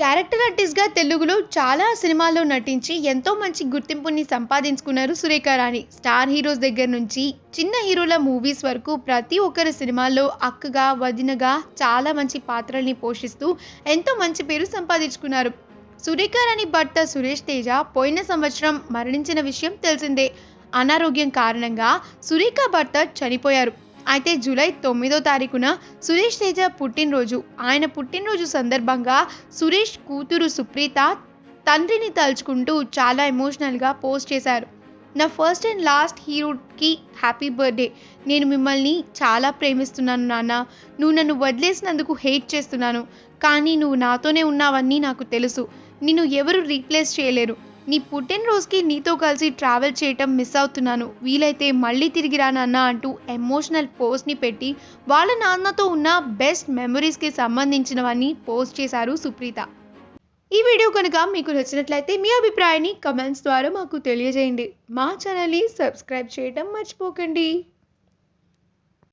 Character ఆర్టిస్ట్‌గా తెలుగులో చాలా సినిమాల్లో నటించి ఎంతో మంచి గుర్తింపుని సంపాదించుకున్నారు సురేఖ రాణి. స్టార్ హీరోస్ దగ్గర నుంచి చిన్న హీరోల మూవీస్ వరకు ప్రతి ఒక్కరి సినిమాల్లో అక్కగా, వదినగా చాలా మంచి పాత్రల్ని పోషిస్తూ ఎంతో మంచి పేరు సంపాదించుకున్నారు. సురేఖ రాణి భర్త సురేష్ తేజ పోయిన సంవత్సరం మరణించిన విషయం తెలిసిందే. అనారోగ్యం కారణంగా సురేఖ భర్త చనిపోయారు. అయితే జూలై 9వ తారీఖున సురేష్ తేజ పుట్టినరోజు. ఆయన పుట్టినరోజు సందర్భంగా సురేష్ కూతురు సుప్రీత తండ్రిని తలుచుకుంటూ చాలా ఎమోషనల్గా పోస్ట్ చేశారు. నా ఫస్ట్ అండ్ లాస్ట్ హీరోకి హ్యాపీ బర్త్డే. నేను మిమ్మల్ని చాలా ప్రేమిస్తున్నాను నాన్న. నువ్వు నన్ను వదిలేసినందుకు హేట్ చేస్తున్నాను, కానీ నువ్వు నాతోనే ఉన్నావని నాకు తెలుసు. నిన్ను ఎవరు రీప్లేస్ చేయలేరు. నీ పుట్టినరోజుకి నీతో కలిసి ట్రావెల్ చేయటం మిస్ అవుతున్నాను. వీలైతే మళ్ళీ తిరిగి రా నాన్న అంటూ ఎమోషనల్ పోస్ట్ని పెట్టి వాళ్ళ నాన్నతో ఉన్న బెస్ట్ మెమరీస్కి సంబంధించినవన్నీ పోస్ట్ చేశారు సుప్రీత. ఈ వీడియో కనుక మీకు నచ్చినట్లయితే మీ అభిప్రాయాన్ని కమెంట్స్ ద్వారా మాకు తెలియజేయండి. మా ఛానల్ని సబ్స్క్రైబ్ చేయడం మర్చిపోకండి.